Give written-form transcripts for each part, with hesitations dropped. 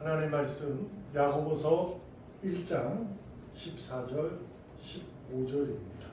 하나님의 말씀 야고보서 1장 14절 15절입니다.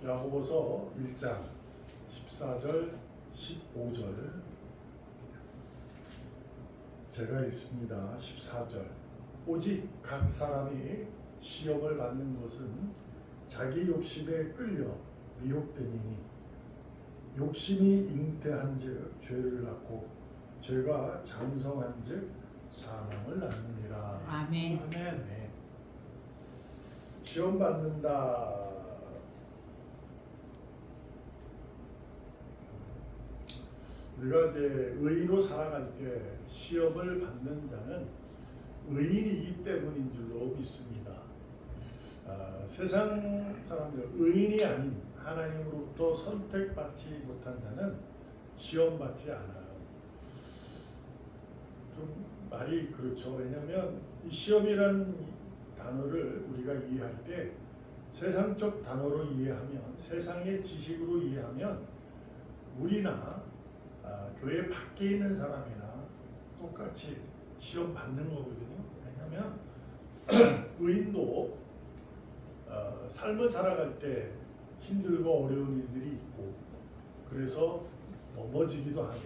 야고보서 1장 14절 15절 제가 읽습니다. 14절 오직 각 사람이 시험을 받는 것은 자기 욕심에 끌려 미혹되니니 욕심이 잉태한즉 죄를 낳고 죄가 장성한즉 사망을 낳느니라. 아멘. 아멘. 네. 시험 받는다. 우리가 이제 의인으로 살아갈 때 시험을 받는 자는 의인이기 때문인 줄로 믿습니다. 세상 사람들 의인이 아닌 하나님으로부터 선택받지 못한 자는 시험 받지 않아요. 좀 말이 그렇죠. 왜냐하면 이 시험이라는 단어를 우리가 이해할 때 세상적 단어로 이해하면, 세상의 지식으로 이해하면 우리나 교회 밖에 있는 사람이나 똑같이 시험 받는 거거든요. 왜냐하면 의인도 삶을 살아갈 때 힘들고 어려운 일들이 있고 그래서 넘어지기도 하고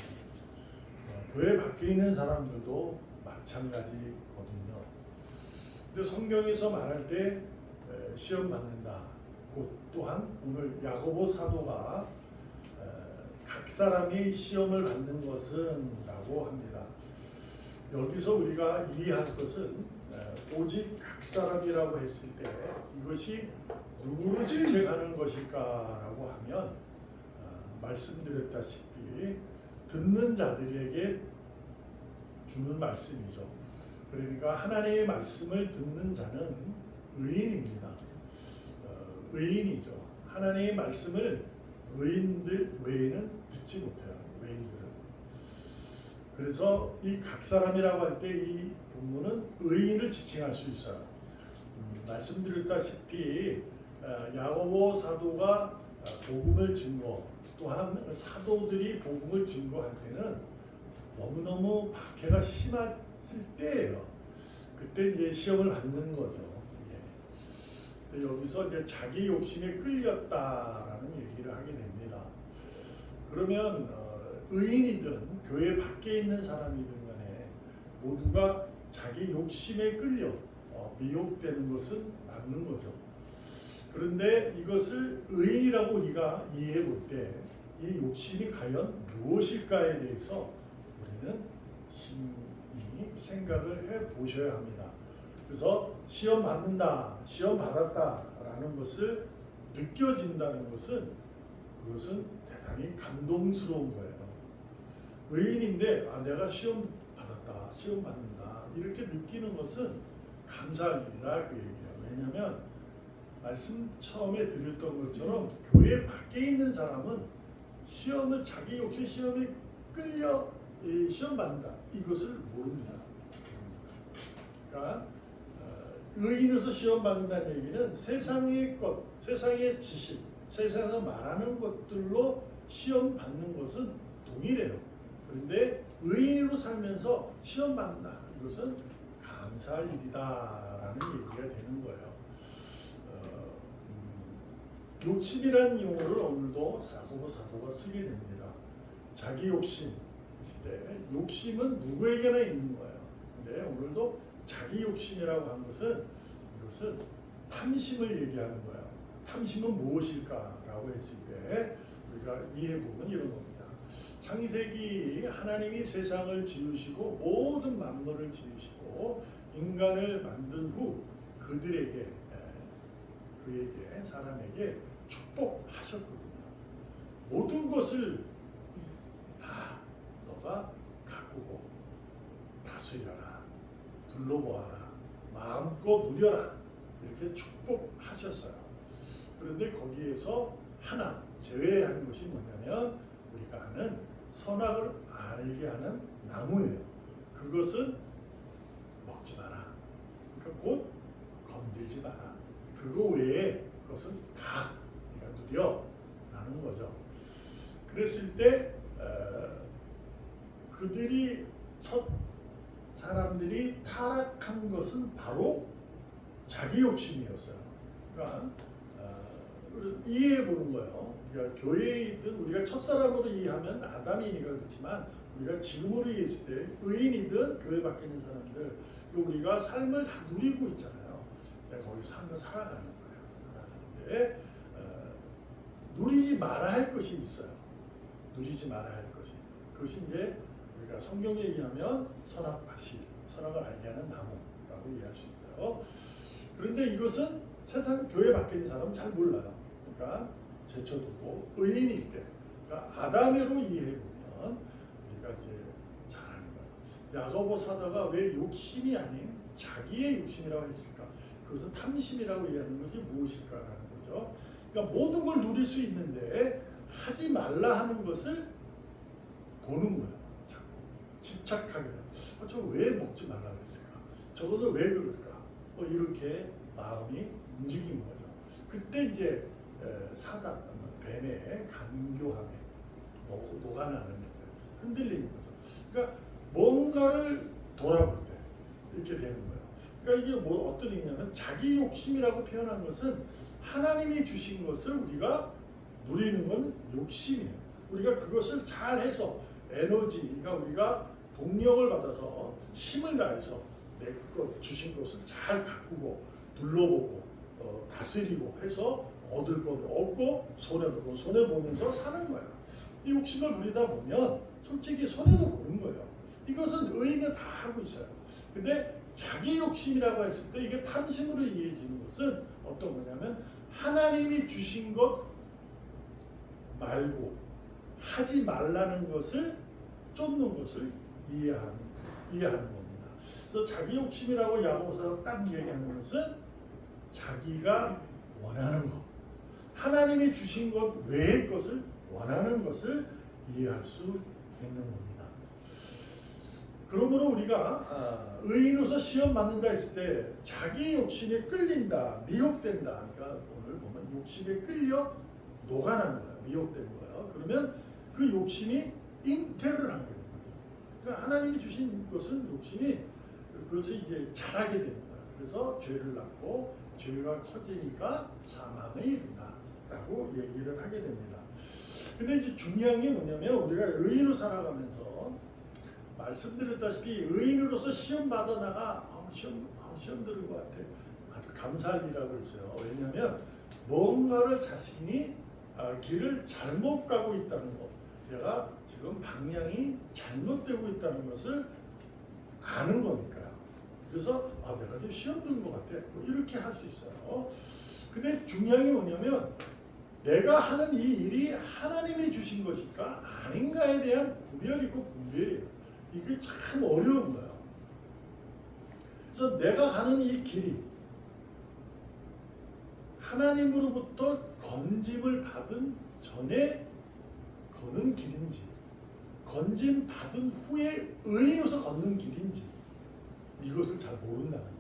교회 밖에 있는 사람들도 마찬가지거든요. 근데 성경에서 말할 때 시험 받는다. 또한 오늘 야고보 사도가 각 사람이 시험을 받는 것은 라고 합니다. 여기서 우리가 이해할 것은 오직 각 사람이라고 했을 때 이것이 누구를 지칭하는 것일까라고 하면 말씀드렸다시피 듣는 자들에게 주는 말씀이죠. 그러니까 하나님의 말씀을 듣는 자는 의인입니다. 의인이죠. 하나님의 말씀을 의인들 외에는 듣지 못해요. 외인들은. 그래서 이 각 사람이라고 할 때 이 본문은 의인을 지칭할 수 있어요. 말씀드렸다시피 야고보 사도가 복음을 증거, 또한 사도들이 복음을 증거할 때는 너무너무 박해가 심했을 때예요. 그때 이제 시험을 받는 거죠. 예. 여기서 이제 자기 욕심에 끌렸다라는 얘기를 하게 됩니다. 그러면 의인이든 교회 밖에 있는 사람이든 간에 모두가 자기 욕심에 끌려 미혹되는 것은 맞는 거죠. 그런데 이것을 의인이라고 우리가 이해해 볼 때 이 욕심이 과연 무엇일까에 대해서 우리는 심히 생각을 해 보셔야 합니다. 그래서 시험 받는다, 시험 받았다라는 것을 느껴진다는 것은 그것은 대단히 감동스러운 거예요. 의인인데 내가 시험 받았다, 시험 받는다 이렇게 느끼는 것은 감사할 일이다 그 얘기예요. 왜냐하면 말씀 처음에 드렸던 것처럼 교회 밖에 있는 사람은 시험을 자기 욕심 시험에 끌려 시험 받는다 이것을 모릅니다. 그러니까 의인으로서 시험 받는다는 얘기는 세상의 것, 세상의 지식, 세상에서 말하는 것들로 시험 받는 것은 동일해요. 그런데 의인으로 살면서 시험 받는다 이것은 감사할 일이다라는 얘기가 되는 거예요. 욕심이라는 용어를 오늘도 야고보 사도가 쓰게 됩니다. 자기 욕심 있을 때 욕심은 누구에게나 있는 거예요. 근데 오늘도 자기 욕심이라고 한 것은 이것은 탐심을 얘기하는 거예요. 탐심은 무엇일까라고 했을 때 우리가 이해해보면 이런 겁니다. 창세기 하나님이 세상을 지으시고 모든 만물을 지으시고 인간을 만든 후 그에게 사람에게 축복하셨거든요. 모든 것을 다 너가 가꾸고 다스려라, 둘러보아라, 마음껏 누려라 이렇게 축복하셨어요. 그런데 거기에서 하나 제외한 것이 뭐냐면 우리가 아는 선악을 알게 하는 나무예요. 그것은 먹지 마라. 그러니까 곧 건들지 마라. 그거 외에 것은 다 네가 누려라는 거죠. 그랬을 때 그들이 첫 사람들이 타락한 것은 바로 자기 욕심이었어요. 그러니까 그래서 이해해 보는 거예요. 그러니까 교회에 있든 우리가 첫사람으로 이해하면 아담이니까 그렇지만 우리가 지금으로 이해했을 때 의인이든 교회 밖에 있는 사람들 우리가 삶을 다 누리고 있잖아요. 거기 삶을 살아가는 거예요. 살아가는데 누리지 말아야 할 것이 있어요. 누리지 말아야 할 것이. 그것이 이제 우리가 성경에 의하면 선악과실, 선악을 알게 하는 나무라고 이해할 수 있어요. 그런데 이것은 세상 교회 밖에 있는 사람은 잘 몰라요. 그러니까 제쳐두고 의인일 때, 그러니까 아담으로 이해해보면 우리가 이제 잘 아는 거예요. 야고보 사도가 왜 욕심이 아닌 자기의 욕심이라고 했을까? 그것은 탐심이라고 이해하는 것이 무엇일까라는 거죠. 그러니까 모든 걸 누릴 수 있는데 하지 말라 하는 것을 보는 거예요. 자꾸 집착하게 돼요. 저 왜 먹지 말라 그랬을까? 저거는 왜 그럴까? 이렇게 마음이 움직인 거죠. 그때 이제 사단, 뱀의 간교함에 녹아나는 흔들리는 거죠. 그러니까 뭔가를 돌아볼 때 이렇게 되는 거예요. 그러니까 이게 뭐 어떤 의미냐면 자기 욕심이라고 표현한 것은 하나님이 주신 것을 우리가 누리는 건 욕심이에요. 우리가 그것을 잘 해서 에너지, 그러니까 우리가 동력을 받아서 힘을 다해서 내 것 주신 것을 잘 가꾸고 둘러보고 다스리고 해서 얻을 것 얻고 손해보고 손해보면서 사는 거야. 이 욕심을 부리다 보면 솔직히 손해도 보는 거예요. 이것은 의인은 다 하고 있어요. 근데 자기 욕심이라고 했을 때 이게 탐심으로 이해해지는 것은 어떤 거냐면 하나님이 주신 것 말고 하지 말라는 것을 쫓는 것을 이해하는 겁니다. 그래서 자기 욕심이라고 야고보서가 딱 얘기하는 것은 자기가 원하는 것, 하나님이 주신 것 외의 것을 원하는 것을 이해할 수 있는 겁니다. 그러므로 우리가 의인으로서 시험 받는다 했을 때 자기 욕심에 끌린다, 미혹된다. 그러니까 오늘 보면 욕심에 끌려 녹아나는 거야, 미혹된 거야. 그러면 그 욕심이 잉태를 하게 되는 거죠. 그러니까 하나님이 주신 것은 욕심이 그것을 이제 잘하게 되는 거야. 그래서 죄를 낳고 죄가 커지니까 사망에 이른다라고 얘기를 하게 됩니다. 근데 이제 중요한 게 뭐냐면 우리가 의인으로 살아가면서 말씀드렸다시피 의인으로서 시험 받아나가 시험 들은 것 같아. 아주 감사할 일이라고 했어요. 왜냐하면 뭔가를 자신이 길을 잘못 가고 있다는 것, 내가 지금 방향이 잘못되고 있다는 것을 아는 거니까요. 그래서 내가 좀 시험 든 것 같아. 뭐 이렇게 할 수 있어요. 근데 중요한 게 뭐냐면 내가 하는 이 일이 하나님이 주신 것일까 아닌가에 대한 구별이고 분별이에요. 이게 참 어려운 거예요. 그래서 내가 가는 이 길이 하나님으로부터 건짐을 받은 전에 걷는 길인지 건짐 받은 후에 의인으로서 걷는 길인지 이것을 잘 모른다는 거예요.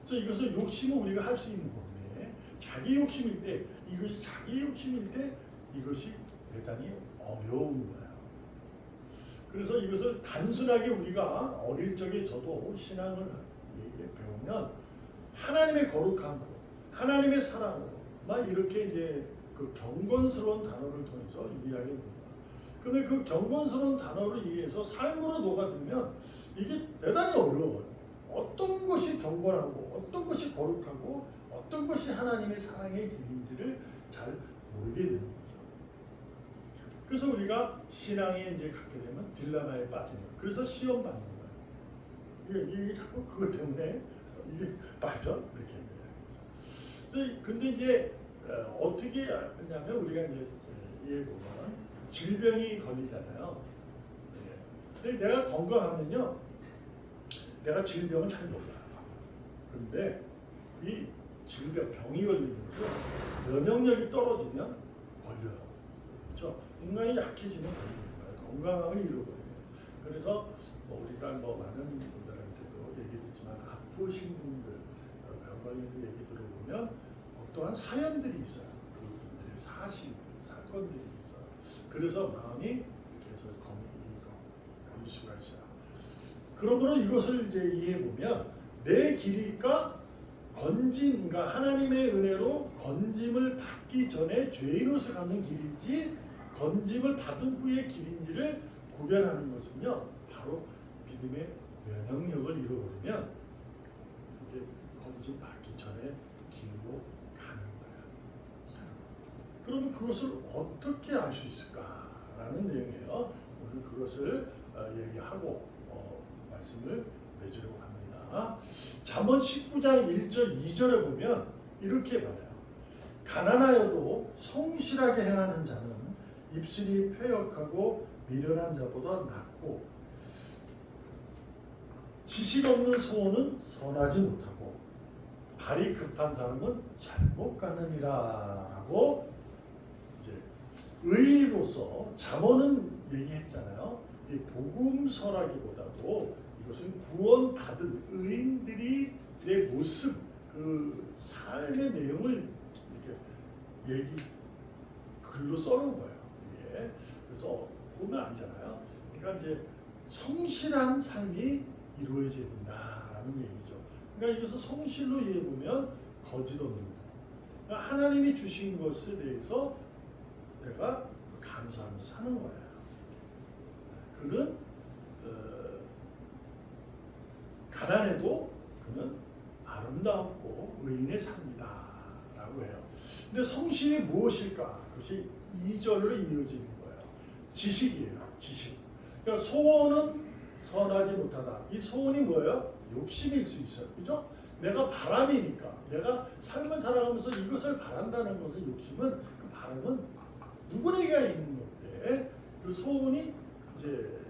그래서 이것을 욕심은 우리가 할 수 있는 건데 자기 욕심일 때 이것이 자기 욕심일 때 이것이 대단히 어려운 거예요. 그래서 이것을 단순하게 우리가 어릴 적에 저도 신앙을 배우면 하나님의 거룩함으로 하나님의 사랑으로 막 이렇게 이제 그 경건스러운 단어를 통해서 이해하게 됩니다. 그러면 그 경건스러운 단어를 이해해서 삶으로 녹아들면 이게 대단히 어려워요. 어떤 것이 경건하고 어떤 것이 거룩하고 어떤 것이 하나님의 사랑의 길인지를 잘 모르게 되는 거죠. 그래서 우리가 신앙에 이제 갖게 되면 딜레마에 빠지는 거예요. 그래서 시험 받는 거예요. 이게 자꾸 그것 때문에 이게 빠져 이렇게 돼요. 근데 이제 어떻게 하냐면 우리가 이제 이해 보면 질병이 걸리잖아요. 근데 내가 건강하면요, 내가 질병을 잘 몰라요. 그런데 이 질병, 병이 걸리는 것은 면역력이 떨어지면 걸려요. 그렇죠? 인간이 약해지면 걸리는 거예요. 건강함을 잃어버려요. 그래서 우리가 많은 분들한테도 얘기 듣지만 아프신 분들, 병 걸리는 얘기 들어보면 어떠한 사연들이 있어요. 그분들의 사건들이 있어요. 그래서 마음이 계속 걸릴 수가 있어요. 그러므로 이것을 이제 이해해 보면 내 길일까 건짐과 하나님의 은혜로 건짐을 받기 전에 죄인으로서 가는 길인지 건짐을 받은 후의 길인지를 구별하는 것은요 바로 믿음의 면역력을 잃어버리면 이게 건짐 받기 전에 길로 가는 거야. 그러면 그것을 어떻게 알 수 있을까라는 내용이에요. 오늘 그것을 얘기하고 말씀을 맺으려고 합니다. 잠언 19장 1절 2절에 보면 이렇게 말해요. 가난하여도 성실하게 행하는 자는 입술이 패역하고 미련한 자보다 낫고 지식 없는 소원은 선하지 못하고 발이 급한 사람은 잘못 가느니라라고 이제 의인으로서 잠언은 얘기했잖아요. 이 복음서라기보다도 이것은 구원받은 의인들의 모습, 그 삶의 내용을 이렇게 글로 써놓은 거예요. 이게. 그래서 보면 알잖아요. 그러니까 이제 성실한 삶이 이루어져야 된다라는 얘기죠. 그러니까 이것을 성실로 이해해 보면 거짓 없는 것. 그러니까 하나님이 주신 것에 대해서 내가 감사하면서 사는 거예요. 그는 가난해도 그는 아름답고 의인의 삶이다라고 해요. 근데 성실이 무엇일까? 그것이 2절로 이어지는 거예요. 지식이에요. 지식. 그러니까 소원은 선하지 못하다. 이 소원이 뭐예요? 욕심일 수 있어요. 그죠? 내가 바람이니까. 내가 삶을 살아가면서 이것을 바란다는 것은 욕심은 그 바람은 누구에게 있는 건데 그 소원이 이제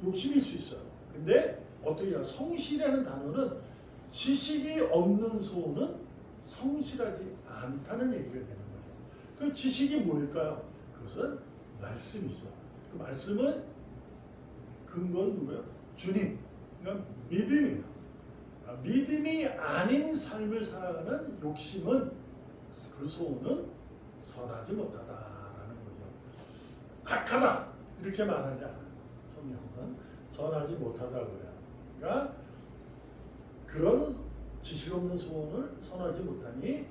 욕심일 수 있어요. 근데 어떻게 해야 성실이라는 단어는 지식이 없는 소원은 성실하지 않다는 얘기가 되는 거죠. 그 지식이 뭘까요? 그것은 말씀이죠. 그 말씀은 근거는 누구예요? 주님. 그러니까 믿음이에요. 믿음이 아닌 삶을 살아가는 욕심은 그 소원은 선하지 못하다라는 거죠. 악하다 이렇게 말하지 않아요. 성경은 선하지 못하다고 해요. 그러니까 그런 지식 없는 소원을 선하지 못하니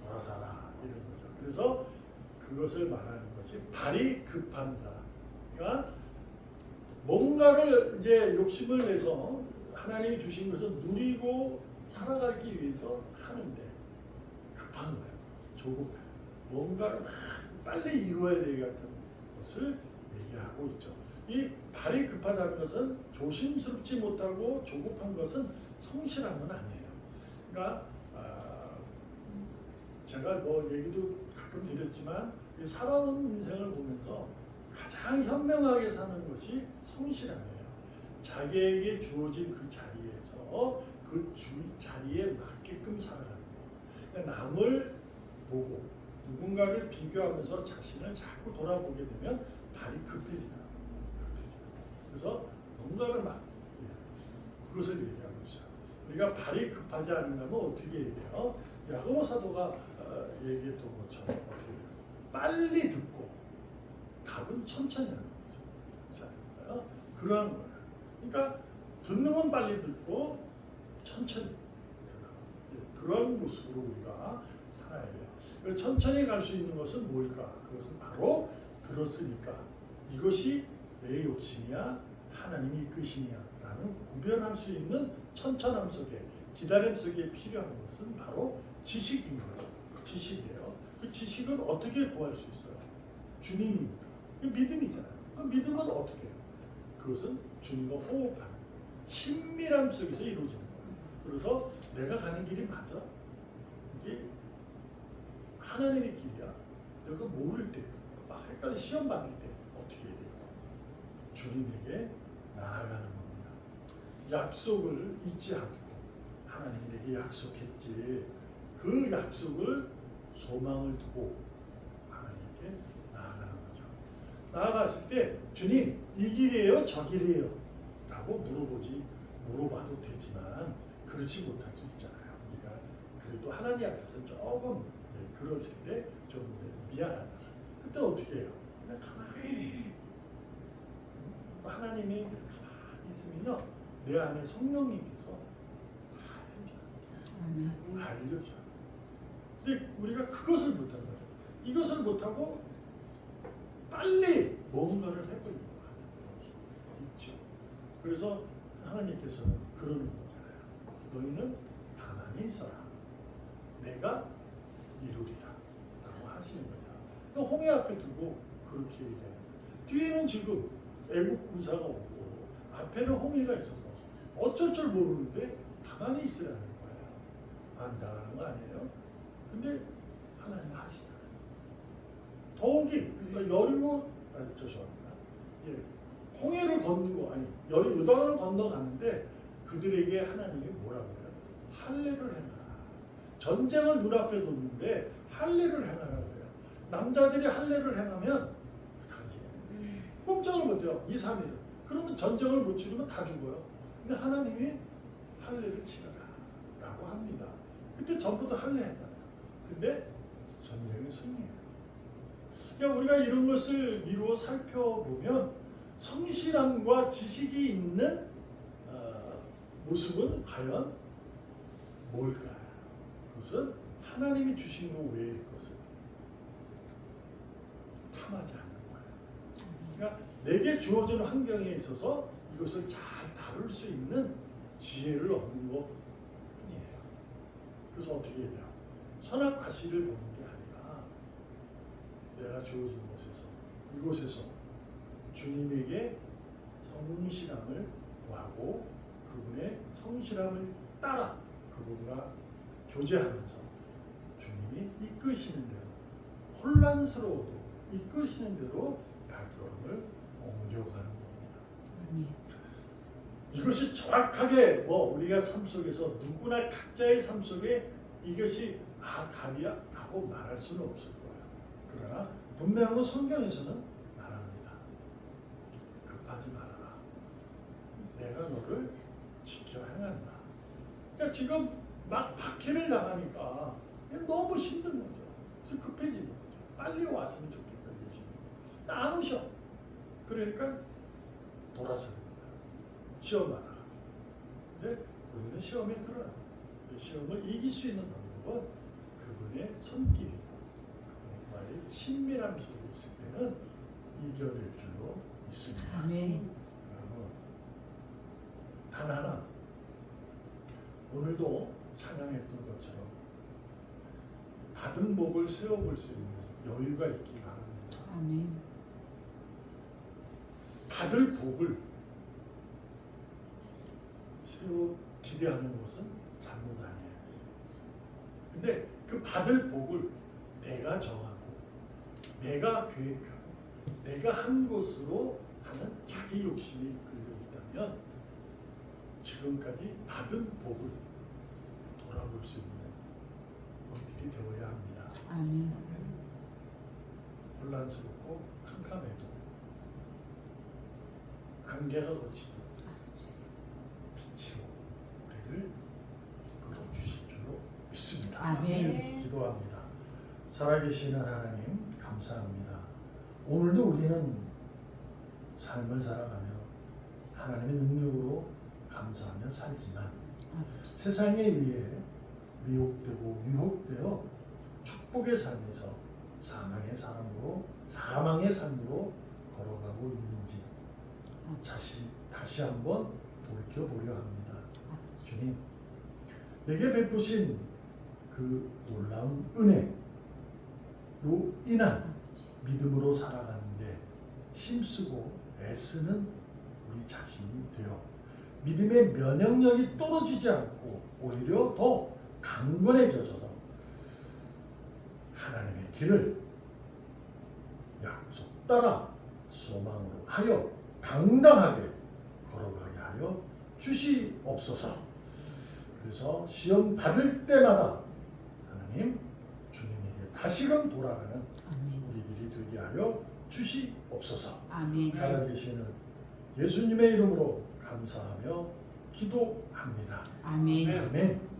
돌아서라 이런 거죠. 그래서 그것을 말하는 것이 발이 급한 사람. 그러니까 뭔가를 이제 욕심을 내서 하나님이 주신 것을 누리고 살아가기 위해서 하는데 급한 거예요. 조급해요. 뭔가를 막 빨리 이루어야 되기 같은 것을 얘기하고 있죠. 이 발이 급하다는 것은 조심스럽지 못하고 조급한 것은 성실한 건 아니에요. 그러니까 제가 뭐 얘기도 가끔 드렸지만 살아온 인생을 보면서 가장 현명하게 사는 것이 성실함이에요. 자기에게 주어진 그 자리에서 그 자리에 맞게끔 살아가는 거예요. 그러니까 남을 보고 누군가를 비교하면서 자신을 자꾸 돌아보게 되면 발이 급해져요. 그래서 뭔가를 막 그것을 얘기하고 있어요. 우리가 발이 급하지 않는다면 어떻게 해요? 야고보 사도가 얘기했던 것처럼 어떻게 해요? 빨리 듣고 답은 천천히 하는 거죠. 자, 그러한 거예요. 그러니까 듣는 건 빨리 듣고 천천히 그런 모습으로 우리가 살아야 돼요. 천천히 갈 수 있는 것은 뭘까? 그것은 바로 들었으니까 이것이 내 욕심이야 하나님이 이끄시냐라는 구별할 수 있는 천천함 속에 기다림 속에 필요한 것은 바로 지식인 거죠. 지식이에요. 그 지식은 어떻게 구할 수 있어요? 주님이니까. 믿음이잖아요. 그 믿음은 어떻게 해요? 그것은 주님과 호흡하는 친밀함 속에서 이루어지는 거예요. 그래서 내가 가는 길이 맞아? 이게 하나님의 길이야? 내가 모를 때, 막 헷갈려 시험 받을 때 어떻게 해야 돼요? 주님에게 나아가는 겁니다. 약속을 잊지 않고 하나님이 내게 약속했지. 그 약속을 소망을 두고 하나님께 나아가는 거죠. 나아갔을 때 주님 이 길이에요? 저 길이에요? 라고 물어봐도 되지만 그렇지 못할 수 있잖아요. 우리가 그래도 하나님 앞에서 조금 그랬을 때 좀 미안하다. 그때 어떻게 해요? 그냥 가만히 하나님이 있으면요, 내 안에 성령님께서 알려줘요. 근데 우리가 그것을 못하는 거죠. 이것을 못하고 빨리 뭔가를 해버리는 거예요. 있죠. 그래서 하나님께서는 그러는 거잖아요. 너희는 가만히 있어라. 내가 이루리라. 라고 하시는 거죠. 그러니까 홍해 앞에 두고 그렇게 얘기하는 거예요. 뒤에는 지금 애국 군사가 오고 앞에는 홍해가 있어서 어쩔 줄 모르는데 가만히 있으라는 거예요. 반장하는 거 아니에요? 근데 하나님 하시잖아요. 더욱이 여리고 죄송합니다. 예, 홍해를 건너고 아니 요단을 건너갔는데 그들에게 하나님이 뭐라고 해요? 할례를 행하라. 전쟁을 눈앞에 뒀는데 할례를 행하라고 해요. 남자들이 할례를 행하면 꼼짝을 못해요. 2, 3일. 그러면 전쟁을 못 치르면 다 죽어요. 근데 하나님이 할례를 치러라 라고 합니다. 그때 전부터 할례 했잖아요. 근데 전쟁은 승리해요. 그러니까 우리가 이런 것을 미루어 살펴보면 성실함과 지식이 있는 모습은 과연 뭘까요? 그것은 하나님이 주신 것 외의 것을 탐하지 않는 거예요. 그러니까 내게 주어진 환경에 있어서 이것을 잘 다룰 수 있는 지혜를 얻는 것 뿐이에요. 그래서 어떻게 해요? 선악과실을 보는 게 아니라 내가 주어진 곳에서 이곳에서 주님에게 성실함을 구하고 그분의 성실함을 따라 그분과 교제하면서 주님이 이끄시는 대로 혼란스러워도 이끄시는 대로 발걸음을 옮겨가는 겁니다. 이것이 정확하게 우리가 삶 속에서 누구나 각자의 삶 속에 이것이 답이야? 라고 말할 수는 없을 거예요. 그러나 분명한 건 성경에서는 말합니다. 급하지 말아라. 내가 너를 지켜 행한다. 그러니까 지금 막 박해를 당하니까 너무 힘든 거죠. 그래서 급해지는 거죠. 빨리 왔으면 좋겠다. 안 오셔. 그러니까 돌아서는 거예요. 시험 받아가지고. 근데 우리는 시험에 들어요. 시험을 이길 수 있는 방법은 그분의 손길이고 그분과의 친밀함 속에 있을 때는 이겨낼 줄로 믿습니다. 아멘. 여러분, 단 하나 오늘도 찬양했던 것처럼 받은 복을 세워볼 수 있는 여유가 있기 바랍니다. 아멘. 받을 복을 세워 기대하는 것은 잘못 아니에요. 근데 그 받을 복을 내가 정하고 내가 계획하고 내가 한 것으로 하는 자기 욕심이 이끌려 있다면 지금까지 받은 복을 돌아볼 수 있는 우리들이 되어야 합니다. 아멘. 혼란스럽고 캄캄해도 안개가 거치듯 빛으로 우리를 이끌어 주실 줄로 믿습니다. 아멘. 기도합니다. 살아계시는 하나님 감사합니다. 오늘도 우리는 삶을 살아가며 하나님의 능력으로 감사하며 살지만 세상에 의해 미혹되고 유혹되어 축복의 삶에서 사망의 삶으로 걸어가고 있는지 다시 한번 돌이켜보려 합니다. 주님, 내게 베푸신 그 놀라운 은혜로 인한 믿음으로 살아가는데 힘쓰고 애쓰는 우리 자신이 되어 믿음의 면역력이 떨어지지 않고 오히려 더 강건해져서 하나님의 길을 약속 따라 소망으로 하여 당당하게 걸어가게 하여 주시옵소서. 그래서 시험 받을 때마다 하나님 주님에게 다시금 돌아가는 우리들이 되게 하여 주시옵소서. 아멘. 살아계시는 예수님의 이름으로 감사하며 기도합니다. 아멘. 아멘.